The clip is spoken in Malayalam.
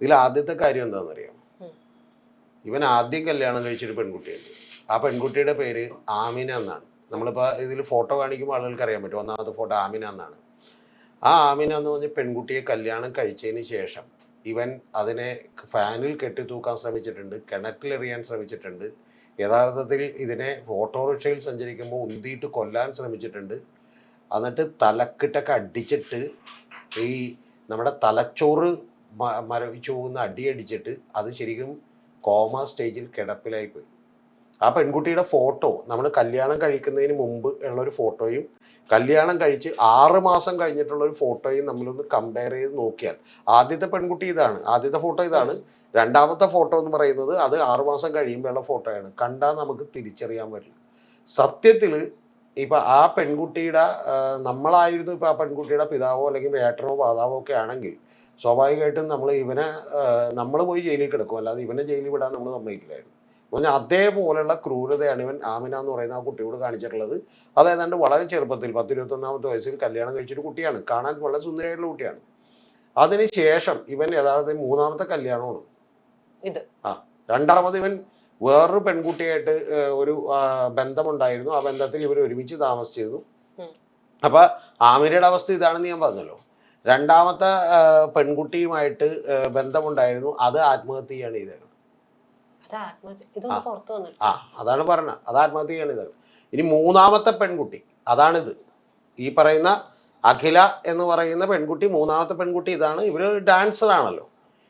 ഇതിൽ ആദ്യത്തെ കാര്യം എന്താണെന്നറിയാം, ഇവൻ ആദ്യം കല്യാണം കഴിച്ചൊരു പെൺകുട്ടിയുണ്ട്. ആ പെൺകുട്ടിയുടെ പേര് ആമിന എന്നാണ്. നമ്മളിപ്പോൾ ഇതിൽ ഫോട്ടോ കാണിക്കുമ്പോൾ ആളുകൾക്ക് അറിയാൻ പറ്റും. ഒന്നാമത്തെ ഫോട്ടോ ആമിന എന്നാണ്. ആ ആമിന എന്ന് പറഞ്ഞ പെൺകുട്ടിയെ കല്യാണം കഴിച്ചതിന് ശേഷം ഇവൻ അതിനെ ഫാനിൽ കെട്ടിത്തൂക്കാൻ ശ്രമിച്ചിട്ടുണ്ട്, കിണറ്റിലെറിയാൻ ശ്രമിച്ചിട്ടുണ്ട്, യഥാർത്ഥത്തിൽ ഇതിനെ ഓട്ടോറിക്ഷയിൽ സഞ്ചരിക്കുമ്പോൾ ഉന്തിയിട്ട് കൊല്ലാൻ ശ്രമിച്ചിട്ടുണ്ട്. എന്നിട്ട് തലക്കിട്ടൊക്കെ അടിച്ചിട്ട് ഈ നമ്മുടെ തലച്ചോറ് മരവിച്ചു പോകുന്ന അടിയടിച്ചിട്ട് അത് ശരിക്കും കോമ സ്റ്റേജിൽ കിടപ്പിലായിപ്പോയി. ആ പെൺകുട്ടിയുടെ ഫോട്ടോ നമ്മൾ കല്യാണം കഴിക്കുന്നതിന് മുമ്പ് ഉള്ളൊരു ഫോട്ടോയും കല്യാണം കഴിച്ച് 6 മാസം കഴിഞ്ഞിട്ടുള്ളൊരു ഫോട്ടോയും നമ്മളൊന്ന് കമ്പയർ ചെയ്ത് നോക്കിയാൽ ആദ്യത്തെ പെൺകുട്ടി ഇതാണ്, ആദ്യത്തെ ഫോട്ടോ ഇതാണ്. രണ്ടാമത്തെ ഫോട്ടോ എന്ന് പറയുന്നത് അത് 6 മാസം കഴിയുമ്പോഴുള്ള ഫോട്ടോയാണ്. കണ്ടാൽ നമുക്ക് തിരിച്ചറിയാൻ പറ്റില്ല. സത്യത്തിൽ ഇപ്പം ആ പെൺകുട്ടിയുടെ നമ്മളായിരുന്നു ഇപ്പം ആ പെൺകുട്ടിയുടെ പിതാവോ അല്ലെങ്കിൽ ഏട്ടനോ മാതാവോ ഒക്കെ ആണെങ്കിൽ സ്വാഭാവികമായിട്ടും നമ്മൾ പോയി ജയിലിൽ കിടക്കും, അല്ലാതെ ഇവനെ ജയിലിൽ വിടാൻ നമ്മൾ സമ്മതിക്കില്ലായിരുന്നു. പറഞ്ഞാൽ അതേപോലെയുള്ള ക്രൂരതയാണ് ഇവൻ ആമിന എന്ന് പറയുന്ന ആ കുട്ടിയോട് കാണിച്ചിട്ടുള്ളത്. അത് ഏതാണ്ട് വളരെ ചെറുപ്പത്തിൽ 10-21 വയസ്സിൽ കല്യാണം കഴിച്ചൊരു കുട്ടിയാണ്, കാണാൻ വളരെ സുന്ദരിയായിട്ടുള്ള കുട്ടിയാണ്. അതിനുശേഷം ഇവൻ യഥാർത്ഥത്തിൽ 3ാമത്തെ കല്യാണമാണ് ഇത്. രണ്ടാമത് ഇവൻ വേറൊരു പെൺകുട്ടിയായിട്ട് ഒരു ബന്ധമുണ്ടായിരുന്നു. ആ ബന്ധത്തിൽ ഇവർ ഒരുമിച്ച് താമസിച്ചിരുന്നു. അപ്പൊ ആമിനയുടെ അവസ്ഥ ഇതാണെന്ന് ഞാൻ പറഞ്ഞല്ലോ. രണ്ടാമത്തെ പെൺകുട്ടിയുമായിട്ട് ബന്ധമുണ്ടായിരുന്നു, അത് ആത്മഹത്യ ചെയ്യാണ് ചെയ്തത്. അതാണ് പറഞ്ഞത്, അത് ആത്മഹത്യ ചെയ്യാണ് ഇതാണ്. ഇനി 3ാമത്തെ പെൺകുട്ടി അതാണിത്. ഈ പറയുന്ന അഖില എന്ന് പറയുന്ന പെൺകുട്ടി, 3ാമത്തെ പെൺകുട്ടി ഇതാണ്. ഇവര് ഡാൻസർ ആണല്ലോ.